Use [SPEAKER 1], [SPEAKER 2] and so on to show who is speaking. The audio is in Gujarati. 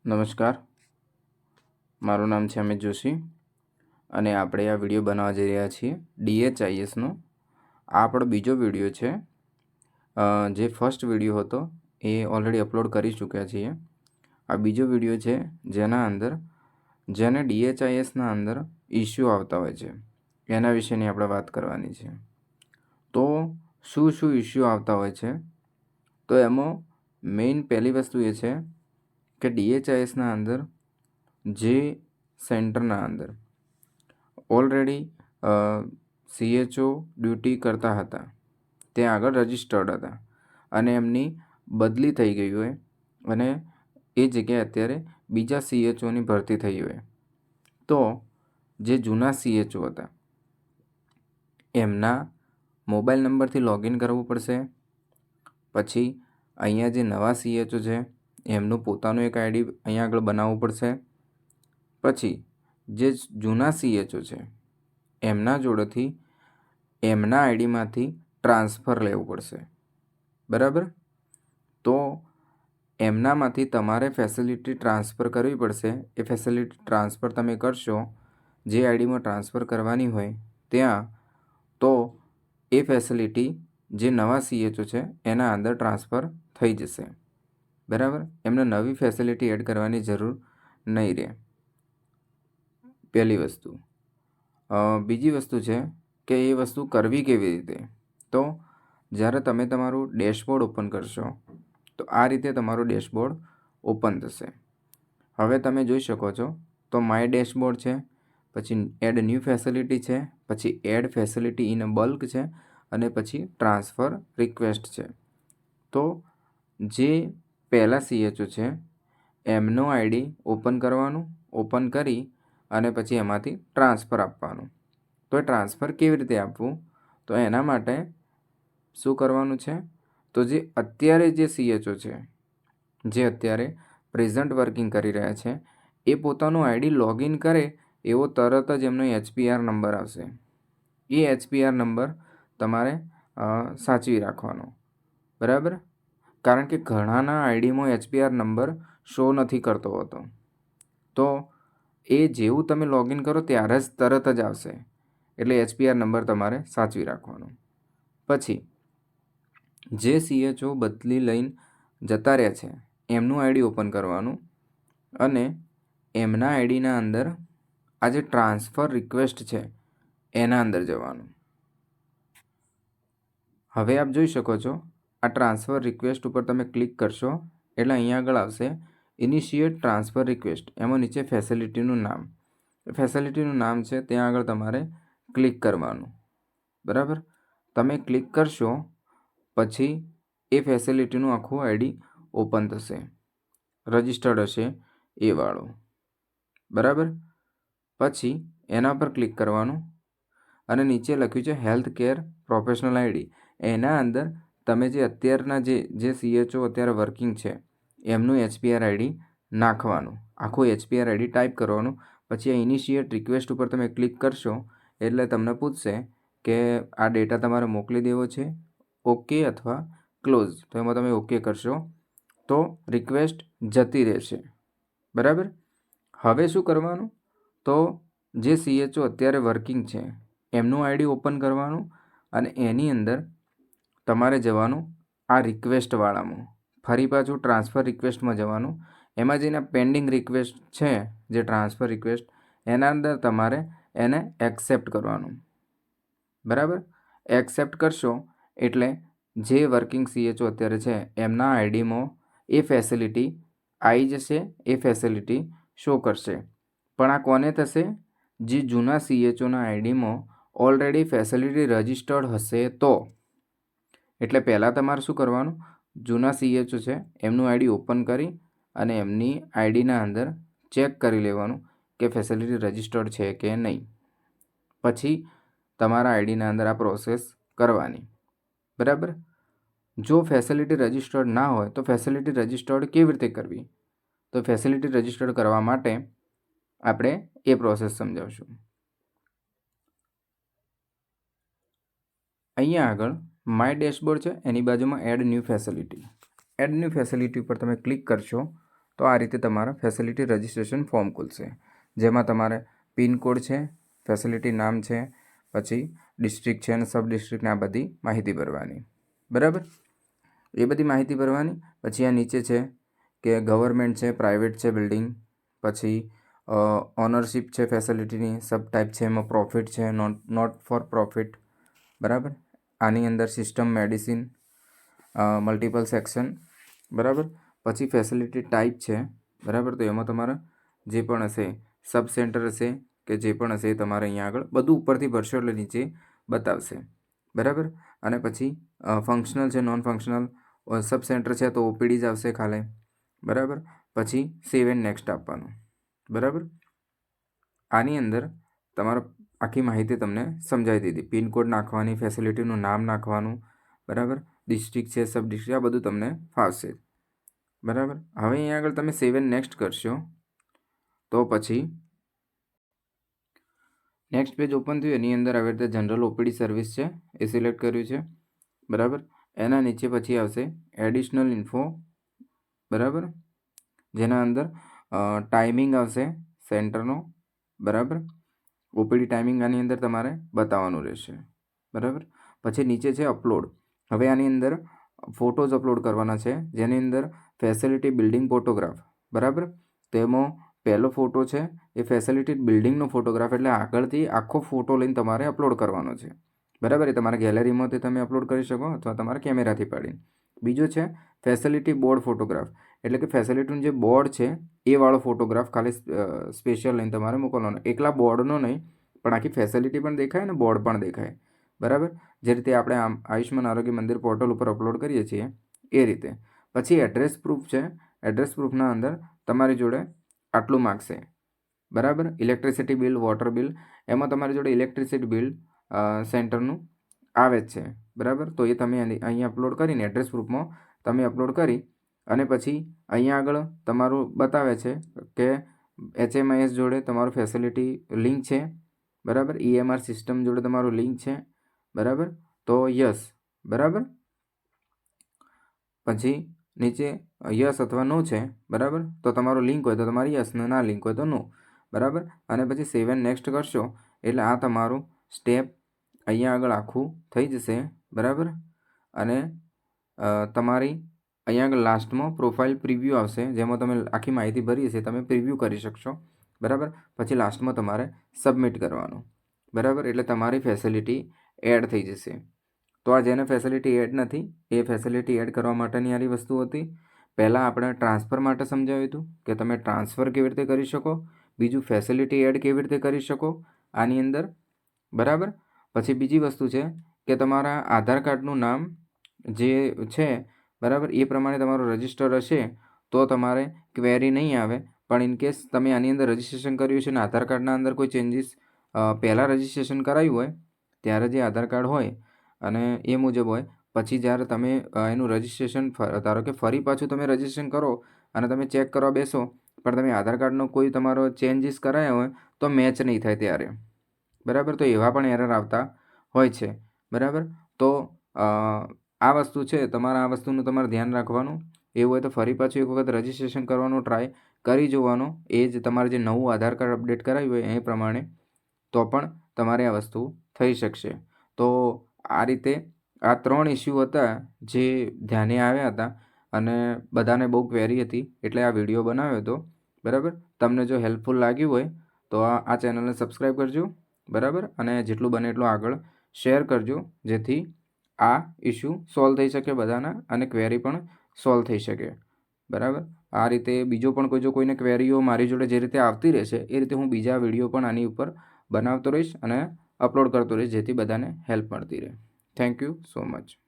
[SPEAKER 1] નમસ્કાર, મારું નામ છે અમિત જોશી અને આપણે આ વિડીયો બનાવવા જઈ રહ્યા છીએ DHISનો. આ આપણો બીજો વિડીયો છે. જે ફર્સ્ટ વિડીયો હતો એ ઓલરેડી અપલોડ કરી ચૂક્યા છીએ. આ બીજો વિડીયો છે જેના અંદર જેને DHISના અંદર ઇસ્યુ આવતા હોય છે એના વિશેની આપણે વાત કરવાની છે. તો શું ઇસ્યુ આવતા હોય છે? તો એમાં મેઇન પહેલી વસ્તુ એ છે કે DHISના અંદર જે સેન્ટરના અંદર ઓલરેડી CHO ડ્યુટી કરતા હતા ત્યાં આગળ રજિસ્ટર્ડ હતા અને એમની બદલી થઈ ગઈ હોય અને એ જગ્યાએ અત્યારે બીજા CHOની ભરતી થઈ હોય, તો જે જૂના CHO હતા એમના મોબાઈલ નંબરથી લોગિન કરવું પડશે. પછી અહીંયા જે નવા CHO છે એમનું પોતાનું એક આઈડી અહીંયા આગળ બનાવવું પડશે. પછી જે જૂના CHO છે એમના જોડેથી એમના આઈડીમાંથી ટ્રાન્સફર લેવું પડશે, બરાબર? તો એમનામાંથી તમારે ફેસિલિટી ટ્રાન્સફર કરવી પડશે. એ ફેસિલિટી ટ્રાન્સફર તમે કરશો જે આઈડીમાં ટ્રાન્સફર કરવાની હોય ત્યાં, તો એ ફેસિલિટી જે નવા CHO છે એના અંદર ટ્રાન્સફર થઈ જશે, બરાબર? એમને નવી ફેસિલિટી એડ કરવાની જરૂર નહીં રહે, પહેલી વસ્તુ. બીજી વસ્તુ છે કે એ વસ્તુ કરવી કેવી રીતે? તો જ્યારે તમે તમારું ડેશબોર્ડ ઓપન કરશો તો આ રીતે તમારું ડેશબોર્ડ ઓપન થશે. હવે તમે જોઈ શકો છો તો માય ડેશબોર્ડ છે, પછી એડ ન્યૂ ફેસિલિટી છે, પછી એડ ફેસિલિટી ઇન બલ્ક છે અને પછી ટ્રાન્સફર રિક્વેસ્ટ છે. તો જે પહેલા CHO છે એમનો આઈડી ઓપન કરવાનું, ઓપન કરી અને પછી એમાંથી ટ્રાન્સફર આપવાનું. તો એ ટ્રાન્સફર કેવી રીતે આપવું? તો એના માટે શું કરવાનું છે? તો જે અત્યારે જે CHO છે જે અત્યારે પ્રેઝન્ટ વર્કિંગ કરી રહ્યા છે એ પોતાનું આઈડી લોગિન કરે એવો તરત જ એમનો HPR નંબર આવશે. એ HPR નંબર તમારે સાચવી રાખવાનો, બરાબર? કારણ કે ઘણાના આઈડીમાં HPR નંબર શો નથી કરતો હોતો. તો એ જેવું તમે લોગિન કરો ત્યારે જ તરત જ આવશે, એટલે HPR નંબર તમારે સાચવી રાખવાનો. પછી જે CHO બદલી લઈને જતા રહ્યા છે એમનું આઈડી ઓપન કરવાનું અને એમના આઈડીના અંદર આ જે ટ્રાન્સફર રિક્વેસ્ટ છે એના અંદર જવાનું. હવે આપ જોઈ શકો છો આ ટ્રાન્સફર રિક્વેસ્ટ ઉપર તમે ક્લિક કરશો એટલે અહીંયા આગળ આવશે ઇનિશિયેટ ટ્રાન્સફર રિક્વેસ્ટ. એમાં નીચે ફેસિલિટીનું નામ છે ત્યાં આગળ તમારે ક્લિક કરવાનું, બરાબર? તમે ક્લિક કરશો પછી એ ફેસિલિટીનું આખું આઈડી ઓપન થશે, રજિસ્ટર્ડ હશે એ વાળું, બરાબર? પછી એના પર ક્લિક કરવાનું અને નીચે લખ્યું છે હેલ્થ કેર પ્રોફેશનલ આઈડી. એના અંદર તમે જે અત્યારના જે CHO અત્યારે વર્કિંગ છે એમનું HPR આઈડી નાખવાનું, આખું HPR આઈડી ટાઈપ કરવાનું. પછી આ ઇનિશિયેટ રિક્વેસ્ટ ઉપર તમે ક્લિક કરશો એટલે તમને પૂછશે કે આ ડેટા તમારે મોકલી દેવો છે, ઓકે અથવા ક્લોઝ. તો એમાં તમે ઓકે કરશો તો રિક્વેસ્ટ જતી રહેશે, બરાબર? હવે શું કરવાનું? તો જે CHO અત્યારે વર્કિંગ છે એમનું આઈડી ઓપન કરવાનું અને એની અંદર તમારે જવાનું આ રિક્વેસ્ટવાળામાં, ફરી પાછું ટ્રાન્સફર રિક્વેસ્ટમાં જવાનું. એમાં જઈને પેન્ડિંગ રિક્વેસ્ટ છે જે ટ્રાન્સફર રિક્વેસ્ટ એના અંદર તમારે એને એક્સેપ્ટ કરવાનું, બરાબર? એક્સેપ્ટ કરશો એટલે જે વર્કિંગ CHO અત્યારે છે એમના આઈડીમાં એ ફેસિલિટી આવી જશે, એ ફેસિલિટી શો કરશે. પણ આ કોને થશે? જે જૂના CHOના આઈડીમાં ઓલરેડી ફેસિલિટી રજિસ્ટર્ડ હશે તો. એટલે પહેલાં તમારે શું કરવાનું? જૂના CHO છે એમનું આઈડી ઓપન કરી અને એમની આઈડીના અંદર ચેક કરી લેવાનું કે ફેસિલિટી રજિસ્ટર્ડ છે કે નહીં. પછી તમારા આઈડીના અંદર આ પ્રોસેસ કરવાની, બરાબર? જો ફેસિલિટી રજિસ્ટર્ડ ના હોય તો ફેસિલિટી રજિસ્ટર્ડ કેવી રીતે કરવી? તો ફેસિલિટી રજિસ્ટર્ડ કરવા માટે આપણે એ પ્રોસેસ સમજાવશું. અહીંયા આગળ માય ડેશબોર્ડ છે, એની બાજુમાં add new facility. Add new facility ઉપર તમે ક્લિક કરશો તો આ રીતે તમારા ફેસિલિટી રજિસ્ટ્રેશન ફોર્મ ખુલશે, જેમાં તમારે પિનકોડ છે, ફેસિલિટી નામ છે, પછી ડિસ્ટ્રિક્ટ છે અને સબ ડિસ્ટ્રિક્ટને આ બધી માહિતી ભરવાની. બરાબર, એ બધી માહિતી ભરવાની. પછી આ નીચે છે કે ગવર્મેન્ટ છે, પ્રાઇવેટ છે બિલ્ડિંગ, પછી ઓનરશિપ છે ફેસિલિટીની, સબ ટાઈપ છે, એમાં પ્રોફિટ છે, નોટ ફોર પ્રોફિટ. બરાબર, આની અંદર સિસ્ટમ, મેડિસિન, મલ્ટિપલ સેક્શન. બરાબર, પછી ફેસિલિટી ટાઈપ છે. બરાબર, તો એમાં તમારે જે પણ હશે, સબ સેન્ટર હશે કે જે પણ હશે એ તમારે અહીંયા આગળ બધું ઉપરથી ભરશો એટલે નીચે બતાવશે. બરાબર, અને પછી ફંક્શનલ છે, નોન ફંક્શનલ, સબ સેન્ટર છે તો ઓપીડી જ આવશે ખાલી. બરાબર, પછી સેવ એન્ડ નેક્સ્ટ આપવાનું. બરાબર, આની અંદર તમારે આખી માહિતી તમને સમજાવી દીધી. પિનકોડ નાખવાની, ફેસિલિટીનું નામ નાખવાનું. બરાબર, ડિસ્ટ્રિક્ટ છે, સબ ડિસ્ટ્રિક્ટ, આ બધું તમને ફાવશે. બરાબર, હવે અહીંયા આગળ તમે સેવ એન્ડ નેક્સ્ટ કરશો તો પછી નેક્સ્ટ પેજ ઓપન થયું. એની અંદર આવી રીતે જનરલ ઓપીડી સર્વિસ છે એ સિલેક્ટ કર્યું છે. બરાબર, એના નીચે પછી આવશે એડિશનલ ઇન્ફો. બરાબર, જેના અંદર ટાઈમિંગ આવશે સેન્ટરનો. બરાબર, ઓપીડી ટાઈમિંગ આની અંદર તમારે બતાવવાનું રહેશે. બરાબર, પછી નીચે છે અપલોડ. હવે આની અંદર ફોટોઝ અપલોડ કરવાના છે, જેની અંદર ફેસિલિટી બિલ્ડિંગ ફોટોગ્રાફ. બરાબર, તેમાં પહેલો ફોટો છે એ ફેસિલિટી બિલ્ડિંગનો ફોટોગ્રાફ, એટલે આગળથી આખો ફોટો લઈને તમારે અપલોડ કરવાનો છે. બરાબર, એ તમારા ગેલેરીમાંથી તમે અપલોડ કરી શકો અથવા તમારા કેમેરાથી પાડીને. બીજો છે ફેસિલિટી બોર્ડ ફોટોગ્રાફ, એટલે કે ફેસિલિટીનું જે બોર્ડ છે એ વાળો ફોટોગ્રાફ ખાલી સ્પેશિયલ લઈને તમારે મોકલવાનો. એકલા બોર્ડનો નહીં, પણ આખી ફેસિલિટી પણ દેખાય અને બોર્ડ પણ દેખાય. બરાબર, જે રીતે આપણે આયુષ્યમાન આરોગ્ય મંદિર પોર્ટલ ઉપર અપલોડ કરીએ છીએ એ રીતે. પછી એડ્રેસ પ્રૂફ છે. એડ્રેસ પ્રૂફના અંદર તમારી જોડે આટલું માગશે. બરાબર, ઇલેક્ટ્રિસિટી બિલ, વોટર બિલ, એમાં તમારી જોડે ઇલેક્ટ્રિસિટી બિલ સેન્ટરનું આવે જ છે. બરાબર, તો એ તમે અહીંયા અપલોડ કરીને એડ્રેસ પ્રૂફમાં તમે અપલોડ કરી અને પછી અહીંયા આગળ તમારું બતાવે છે કે HMIS જોડે તમારું ફેસિલિટી લિંક છે. બરાબર, EMR સિસ્ટમ જોડે તમારું લિંક છે. બરાબર, તો યસ. બરાબર, પછી નીચે યસ અથવા નો છે. બરાબર, તો તમારો લિંક હોય તો તમારી યસ, ના લિંક હોય તો નો. બરાબર, અને પછી સેવ એન્ડ નેક્સ્ટ કરશો એટલે આ તમારું સ્ટેપ અહીંયા આગળ આખું થઈ જશે. બરાબર, અને તમારી અહીંયા આગળ લાસ્ટમાં પ્રોફાઇલ પ્રિવ્યૂ આવશે, જેમાં તમે આખી માહિતી ભરી હશે તમે પ્રિવ્યૂ કરી શકશો. બરાબર, પછી લાસ્ટમાં તમારે સબમિટ કરવાનું. બરાબર, એટલે તમારી ફેસિલિટી એડ થઈ જશે. તો આ જેને ફેસિલિટી એડ નથી એ ફેસિલિટી એડ કરવા માટેની આરી વસ્તુ હતી. પહેલાં આપણે ટ્રાન્સફર માટે સમજાવ્યું હતું કે તમે ટ્રાન્સફર કેવી રીતે કરી શકો, બીજું ફેસિલિટી એડ કેવી રીતે કરી શકો આની અંદર. બરાબર, પછી બીજી વસ્તુ છે કે તમારા આધાર કાર્ડનું નામ જે છે, બરાબર, એ પ્રમાણે તમારું રજિસ્ટર હશે તો તમારે ક્વેરી નહીં આવે. પણ ઇનકેસ તમે આની અંદર રજિસ્ટ્રેશન કર્યું છે અને આધાર કાર્ડના અંદર કોઈ ચેન્જીસ પહેલાં રજિસ્ટ્રેશન કરાવ્યું હોય ત્યારે જે આધાર કાર્ડ હોય અને એ મુજબ હોય, પછી જ્યારે તમે એનું રજિસ્ટ્રેશન ધારો કે ફરી પાછું તમે રજિસ્ટ્રેશન કરો અને તમે ચેક કરવા બેસો પણ તમે આધાર કાર્ડનો કોઈ તમારો ચેન્જીસ કરાયા હોય તો મેચ નહીં થાય ત્યારે. બરાબર, તો એવા પણ એરર આવતા હોય છે. બરાબર, તો આ વસ્તુ છે, તમારે આ વસ્તુનું તમારે ધ્યાન રાખવાનું. એવું હોય તો ફરી પાછું એક વખત રજિસ્ટ્રેશન કરવાનું ટ્રાય કરી જોવાનું. એ જ તમારે જે નવું આધાર કાર્ડ અપડેટ કરાવ્યું હોય એ પ્રમાણે, તો પણ તમારે આ વસ્તુ થઈ શકશે. તો આ રીતે આ 3 ઇસ્યુ હતા જે ધ્યાને આવ્યા હતા અને બધાને બહુ ક્વેરી હતી એટલે આ વિડીયો બનાવ્યો હતો. બરાબર, તમને જો હેલ્પફુલ લાગ્યું હોય તો આ ચેનલને સબસ્ક્રાઈબ કરજો. બરાબર, અને જેટલું બને એટલું આગળ શેર કરજો, જેથી આ ઇસ્યુ સોલ્વ થઈ શકે બધાના અને ક્વેરી પણ સોલ્વ થઈ શકે. બરાબર, આ રીતે બીજો પણ કોઈ જો કોઈને ક્વેરીઓ મારી જોડે જે રીતે આવતી રહેશે એ રીતે હું બીજા વિડીયો પણ આની ઉપર બનાવતો રહીશ અને અપલોડ કરતો રહીશ, જેથી બધાને હેલ્પ મળતી રહે. Thank you so much.